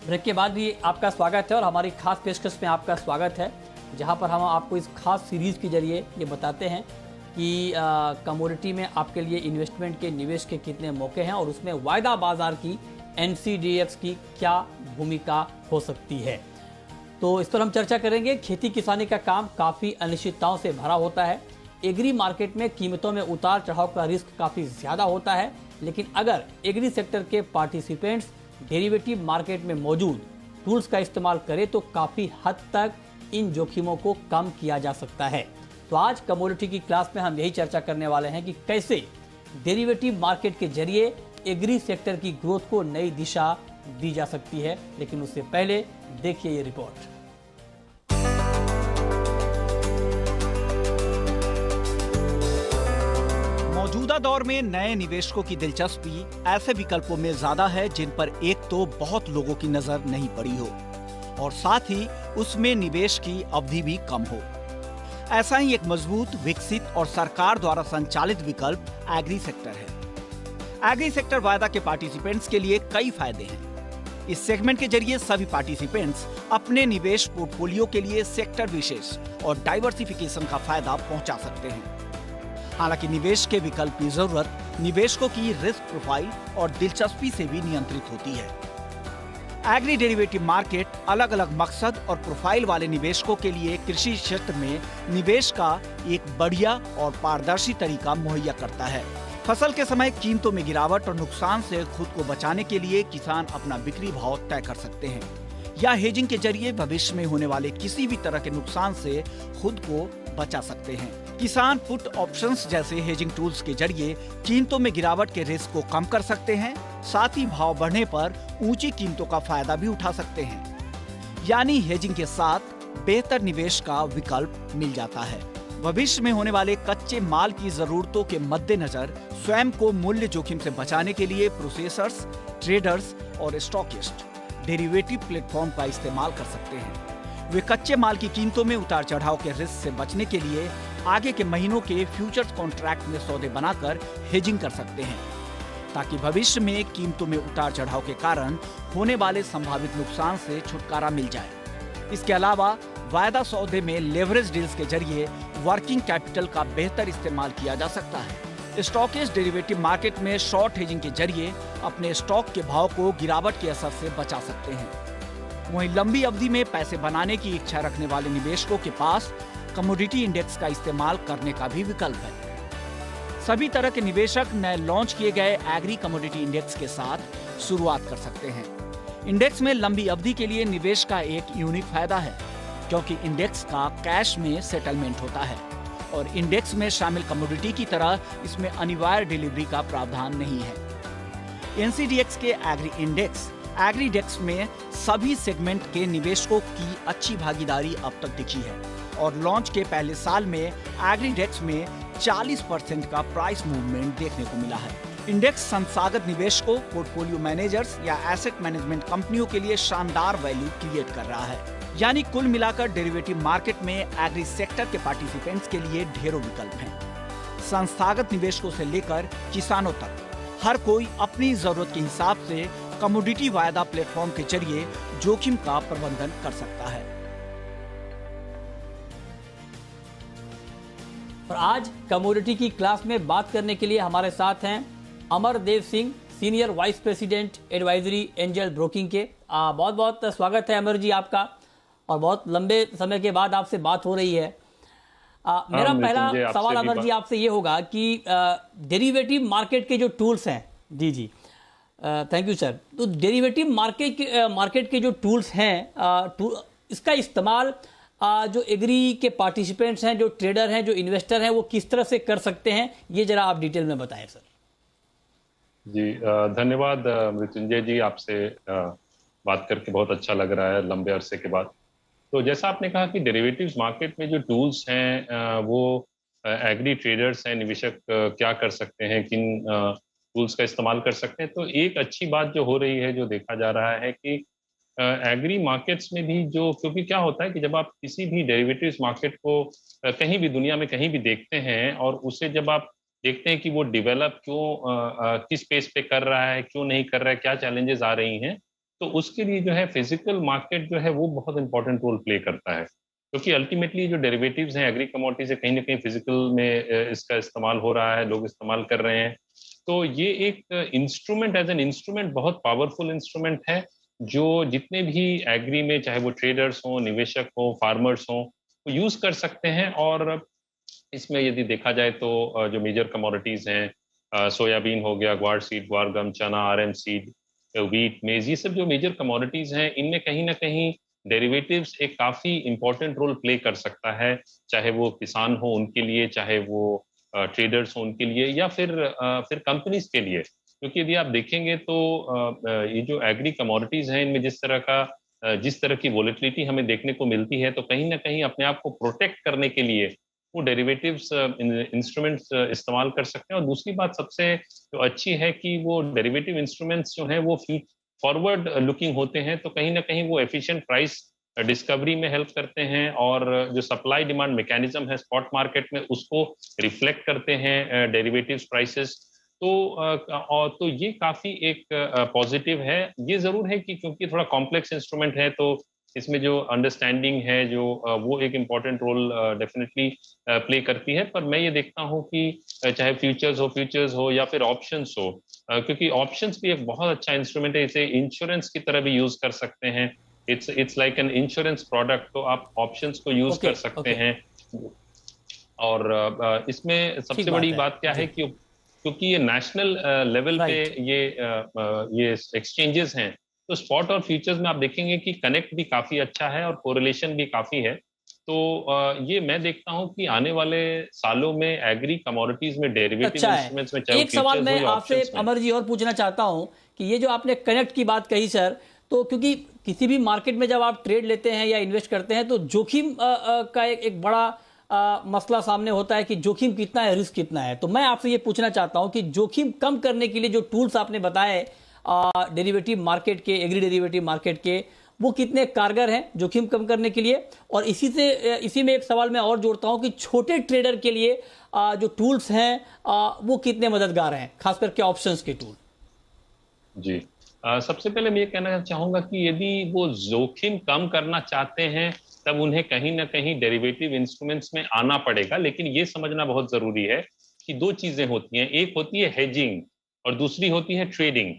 Break के बाद भी आपका स्वागत है और हमारी खास पेशकश में आपका स्वागत है, जहां पर हम आपको इस खास सीरीज़ के जरिए ये बताते हैं कि कमोडिटी में आपके लिए इन्वेस्टमेंट के निवेश के कितने मौके हैं और उसमें वायदा बाजार की एनसीडीएक्स की क्या भूमिका हो सकती है। तो इस पर हम चर्चा करेंगे। खेती किसानी का काम काफ़ी अनिश्चितताओं से भरा होता है। एग्री मार्केट में कीमतों में उतार चढ़ाव का रिस्क काफ़ी ज़्यादा होता है, लेकिन अगर एग्री सेक्टर के पार्टिसिपेंट्स डेरिवेटिव मार्केट में मौजूद टूल्स का इस्तेमाल करें तो काफ़ी हद तक इन जोखिमों को कम किया जा सकता है। तो आज कमोडिटी की क्लास में हम यही चर्चा करने वाले हैं कि कैसे डेरिवेटिव मार्केट के जरिए एग्री सेक्टर की ग्रोथ को नई दिशा दी जा सकती है। लेकिन उससे पहले देखिए ये रिपोर्ट। मौजूदा दौर में नए निवेशकों की दिलचस्पी ऐसे विकल्पों में ज्यादा है जिन पर एक तो बहुत लोगों की नजर नहीं पड़ी हो और साथ ही उसमें निवेश की अवधि भी कम हो। ऐसा ही एक मजबूत, विकसित और सरकार द्वारा संचालित विकल्प एग्री सेक्टर है। एग्री सेक्टर वायदा के पार्टिसिपेंट्स के लिए कई फायदे हैं। इस सेगमेंट के जरिए सभी पार्टिसिपेंट्स अपने निवेश पोर्टफोलियो के लिए सेक्टर विशेष और डाइवर्सिफिकेशन का फायदा पहुंचा सकते हैं। हालांकि निवेश के विकल्प की जरूरत निवेशकों की रिस्क प्रोफाइल और दिलचस्पी से भी नियंत्रित होती है। एग्री डेरिवेटिव मार्केट अलग अलग मकसद और प्रोफाइल वाले निवेशकों के लिए कृषि क्षेत्र में निवेश का एक बढ़िया और पारदर्शी तरीका मुहैया करता है। फसल के समय कीमतों में गिरावट और नुकसान से खुद को बचाने के लिए किसान अपना बिक्री भाव तय कर सकते हैं या हेजिंग के जरिए भविष्य में होने वाले किसी भी तरह के नुकसान से खुद को बचा सकते हैं। किसान पुट ऑप्शंस जैसे हेजिंग टूल्स के जरिए कीमतों में गिरावट के रिस्क को कम कर सकते हैं, साथ ही भाव बढ़ने पर ऊंची कीमतों का फायदा भी उठा सकते हैं। यानी हेजिंग के साथ बेहतर निवेश का विकल्प मिल जाता है। भविष्य में होने वाले कच्चे माल की जरूरतों के मद्देनजर स्वयं को मूल्य जोखिम से बचाने के लिए प्रोसेसर्स, ट्रेडर्स और स्टॉकिस्ट डेरिवेटिव प्लेटफॉर्म का इस्तेमाल कर सकते हैं। वे कच्चे माल की कीमतों में उतार चढ़ाव के रिस्क से बचने के लिए आगे के महीनों के फ्यूचर्स कॉन्ट्रैक्ट में सौदे बनाकर हेजिंग कर सकते हैं, ताकि भविष्य में कीमतों में उतार चढ़ाव के कारण होने वाले संभावित नुकसान से छुटकारा मिल जाए। इसके अलावा वायदा सौदे में लेवरेज डील्स के जरिए वर्किंग कैपिटल का बेहतर इस्तेमाल किया जा सकता है। स्टॉकिस्ट डेरिवेटिव मार्केट में शॉर्ट हेजिंग के जरिए अपने स्टॉक के भाव को गिरावट के असर से बचा सकते हैं। वहीं लंबी अवधि में पैसे बनाने की इच्छा रखने वाले निवेशकों के पास कमोडिटी इंडेक्स का इस्तेमाल करने का भी विकल्प है। सभी तरह के निवेशक नए लॉन्च किए गए एग्री कमोडिटी इंडेक्स के साथ शुरुआत कर सकते हैं। इंडेक्स में लंबी अवधि के लिए निवेश का एक यूनिक फायदा है, क्योंकि इंडेक्स का कैश में सेटलमेंट होता है और इंडेक्स में शामिल कमोडिटी की तरह इसमें अनिवार्य डिलीवरी का प्रावधान नहीं है। एनसीडीएक्स के एग्री डेक्स में सभी सेगमेंट के निवेशकों की अच्छी भागीदारी अब तक दिखी है और लॉन्च के पहले साल में एग्री डेक्स में 40% का प्राइस मूवमेंट देखने को मिला है। इंडेक्स संस्थागत निवेशकों, पोर्टफोलियो मैनेजर्स या एसेट मैनेजमेंट कंपनियों के लिए शानदार वैल्यू क्रिएट कर रहा है। यानी कुल मिलाकर डेरिवेटिव मार्केट में एग्री सेक्टर के पार्टिसिपेंट्स के लिए ढेरों विकल्प हैं। संस्थागत निवेशकों से लेकर किसानों तक हर कोई अपनी जरूरत के हिसाब से कमोडिटी वायदा प्लेटफॉर्म के जरिए जोखिम का प्रबंधन कर सकता है। और आज कमोडिटी की क्लास में बात करने के लिए हमारे साथ हैं Amardev Singh, senior vice president advisory angel broking के। बहुत बहुत स्वागत है अमर जी आपका, और बहुत लंबे समय के बाद आपसे बात हो रही है। मेरा पहला सवाल अमर जी आपसे ये होगा कि डेरिवेटिव मार्केट के जो टूल्स हैं, जी थैंक यू सर। तो डेरिवेटिव मार्केट के जो टूल्स हैं, इसका इस्तेमाल जो एग्री के पार्टिसिपेंट्स हैं, जो ट्रेडर हैं, जो इन्वेस्टर हैं, वो किस तरह से कर सकते हैं, ये जरा आप डिटेल में बताएं सर। जी धन्यवाद मृत्युंजय जी, आपसे बात करके बहुत अच्छा लग रहा है लंबे अरसे के बाद। तो जैसा आपने कहा कि डेरिवेटिव्स मार्केट में जो टूल्स हैं वो एग्री ट्रेडर्स हैं, निवेशक क्या कर सकते हैं, किन टूल्स का इस्तेमाल कर सकते हैं। तो एक अच्छी बात जो हो रही है, जो देखा जा रहा है कि एग्री मार्केट्स में भी जो, क्योंकि क्या होता है कि जब आप किसी भी डेरिवेटिव्स मार्केट को कहीं भी दुनिया में कहीं भी देखते हैं और उसे जब आप देखते हैं कि वो डेवलप क्यों किस पेस पे कर रहा है, क्यों नहीं कर रहा है, क्या चैलेंजेस आ रही हैं, तो उसके लिए जो है फिजिकल मार्केट जो है वो बहुत इंपॉर्टेंट रोल प्ले करता है, क्योंकि अल्टीमेटली जो डेरिवेटिव्स हैं एग्री कमोडिटीज से कहीं ना कहीं फिजिकल में इसका इस्तेमाल हो रहा है, लोग इस्तेमाल कर रहे हैं। तो ये एक इंस्ट्रूमेंट एज एन इंस्ट्रूमेंट बहुत पावरफुल इंस्ट्रूमेंट है, जो जितने भी एग्री में चाहे वो ट्रेडर्स हों, निवेशक हों, फार्मर्स हों, वो यूज कर सकते हैं। और इसमें यदि देखा जाए तो जो मेजर कमोडिटीज हैं, सोयाबीन हो गया, ग्वार सीड, ग्वार गम, चना, RM सीड, व्हीट, मेज, ये सब जो मेजर कमोडिटीज हैं इनमें कहीं ना कहीं डेरिवेटिव्स एक काफी इंपॉर्टेंट रोल प्ले कर सकता है, चाहे वो किसान हो उनके लिए, चाहे वो ट्रेडर्स हो उनके लिए, या फिर कंपनीज के लिए। क्योंकि यदि आप देखेंगे तो ये जो एग्री कमोडिटीज हैं इनमें जिस तरह की वोलेटिलिटी हमें देखने को मिलती है, तो कहीं ना कहीं अपने आप को प्रोटेक्ट करने के लिए वो डेरिवेटिव्स इंस्ट्रूमेंट्स इस्तेमाल कर सकते हैं। और दूसरी बात सबसे जो अच्छी है कि वो डेरिवेटिव इंस्ट्रूमेंट्स जो हैं वो फॉरवर्ड लुकिंग होते हैं, तो कहीं ना कहीं वो एफिशिएंट प्राइस डिस्कवरी में हेल्प करते हैं, और जो सप्लाई डिमांड मैकेनिज्म है स्पॉट मार्केट में उसको रिफ्लेक्ट करते हैं डेरिवेटिव्स प्राइसेस। तो ये काफी एक पॉजिटिव है। ये जरूर है कि क्योंकि थोड़ा कॉम्प्लेक्स इंस्ट्रूमेंट है, तो इसमें जो अंडरस्टैंडिंग है जो वो एक इम्पॉर्टेंट रोल डेफिनेटली प्ले करती है। पर मैं ये देखता हूँ कि चाहे फ्यूचर्स हो या फिर ऑप्शंस हो, क्योंकि ऑप्शंस भी एक बहुत अच्छा इंस्ट्रूमेंट है, इसे इंश्योरेंस की तरह भी यूज कर सकते हैं। It's like an insurance product, तो आप ऑप्शंस को यूज कर सकते हैं। और इसमें सबसे बड़ी बात क्या है कि क्योंकि ये नेशनल लेवल पे ये एक्सचेंजेस हैं, तो स्पॉट और फ्यूचर्स में आप देखेंगे कि कनेक्ट भी काफी अच्छा है और कोरिलेशन भी काफी है। तो ये मैं देखता हूं कि आने वाले सालों में एग्री कमोडिटीज में डेरिवेटिव इंस्ट्रूमेंट्स में चाहे एक सवाल मैं आपसे अमर जी और पूछना चाहता हूं कि ये जो आपने कनेक्ट की बात कही सर, तो क्योंकि किसी भी मार्केट में जब आप ट्रेड लेते हैं या इन्वेस्ट करते हैं तो जोखिम का एक बड़ा मसला सामने होता है कि जोखिम कितना है, रिस्क कितना है। तो मैं आपसे ये पूछना चाहता हूं कि जोखिम कम करने के लिए जो टूल्स आपने बताए डेरिवेटिव मार्केट के, एग्री डेरिवेटिव मार्केट के, वो कितने कारगर हैं जोखिम कम करने के लिए। और इसी में एक सवाल मैं और जोड़ता हूं कि छोटे ट्रेडर के लिए जो टूल्स हैं वो कितने मददगार हैं, खास करके ऑप्शंस के टूल। जी, सबसे पहले मैं ये कहना चाहूंगा कि यदि वो जोखिम कम करना चाहते हैं तब उन्हें कहीं ना कहीं डेरिवेटिव इंस्ट्रूमेंट्स में आना पड़ेगा। लेकिन ये समझना बहुत जरूरी है कि दो चीजें होती हैं, एक होती है हेजिंग और दूसरी होती है ट्रेडिंग।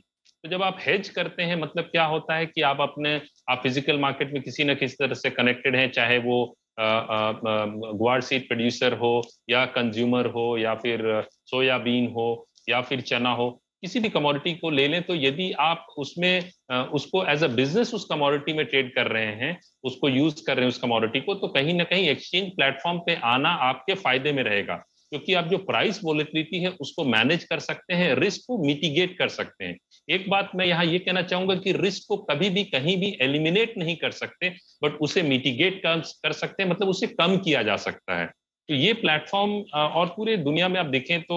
तो जब आप हेज करते हैं मतलब क्या होता है कि आप फिजिकल मार्केट में किसी न किसी तरह से कनेक्टेड हैं, चाहे वो ग्वार सीड प्रोड्यूसर हो या कंज्यूमर हो या फिर सोयाबीन हो या फिर चना हो, किसी भी कमोडिटी को ले लें। तो यदि आप उसको एज अ बिजनेस उस कमोडिटी में ट्रेड कर रहे हैं, उसको यूज कर रहे हैं उस कमोडिटी को, तो कहीं ना कहीं एक्सचेंज प्लेटफॉर्म पे आना आपके फायदे में रहेगा, क्योंकि आप जो प्राइस वोलेटिलिटी है उसको मैनेज कर सकते हैं, रिस्क को मिटिगेट कर सकते हैं। एक बात मैं यहाँ ये कहना चाहूंगा कि रिस्क को कभी भी कहीं भी एलिमिनेट नहीं कर सकते, बट उसे मिटिगेट कर सकते हैं, मतलब उसे कम किया जा सकता है। तो ये प्लेटफॉर्म और पूरे दुनिया में आप देखें तो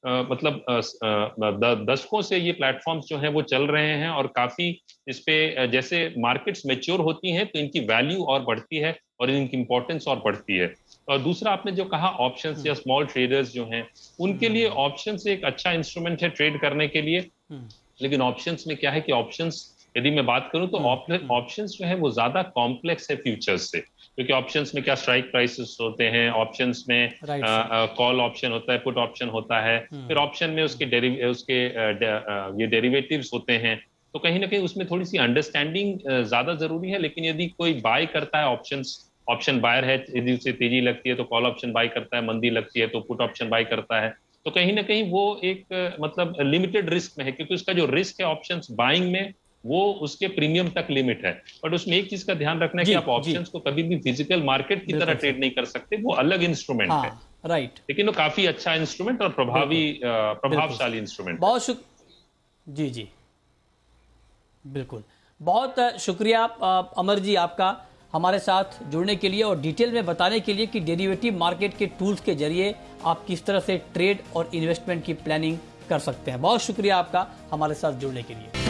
मतलब दशकों से ये प्लेटफॉर्म्स जो हैं वो चल रहे हैं, और काफी इस पे जैसे मार्केट्स मैच्योर होती हैं तो इनकी वैल्यू और बढ़ती है और इनकी इंपॉर्टेंस और बढ़ती है। और दूसरा आपने जो कहा ऑप्शंस या स्मॉल ट्रेडर्स जो हैं उनके लिए ऑप्शंस एक अच्छा इंस्ट्रूमेंट है ट्रेड करने के लिए। लेकिन ऑप्शंस में क्या है कि ऑप्शंस यदि मैं बात करूं तो ऑप्शंस जो है वो ज्यादा कॉम्प्लेक्स है फ्यूचर्स से, क्योंकि ऑप्शंस में क्या स्ट्राइक प्राइसेस होते हैं, ऑप्शंस में कॉल ऑप्शन होता है, पुट ऑप्शन होता है, फिर ऑप्शन में उसके ये डेरिवेटिव्स होते हैं। तो कहीं ना कहीं उसमें थोड़ी सी अंडरस्टैंडिंग ज्यादा जरूरी है। लेकिन यदि कोई बाय करता है ऑप्शन बायर है, यदि उसे तेजी लगती है तो कॉल ऑप्शन बाय करता है, मंदी लगती है तो पुट ऑप्शन बाय करता है, तो कहीं ना कहीं वो एक मतलब लिमिटेड रिस्क में है, क्योंकि उसका जो रिस्क है ऑप्शंस बाइंग में वो उसके प्रीमियम तक लिमिट है। बट उसमें एक चीज का ध्यान रखना है कि आप ऑप्शंस को कभी भी फिजिकल मार्केट की तरह ट्रेड नहीं कर सकते, वो अलग इंस्ट्रूमेंट है। राइट, लेकिन वो काफी अच्छा इंस्ट्रूमेंट और प्रभावशाली इंस्ट्रूमेंट। बहुत जी बिल्कुल, बहुत शुक्रिया अमर जी आपका हमारे साथ जुड़ने के लिए और डिटेल में बताने के लिए कि डेरिवेटिव मार्केट के टूल्स के जरिए आप किस तरह से ट्रेड और इन्वेस्टमेंट की प्लानिंग कर सकते हैं। बहुत शुक्रिया आपका हमारे साथ जुड़ने के लिए।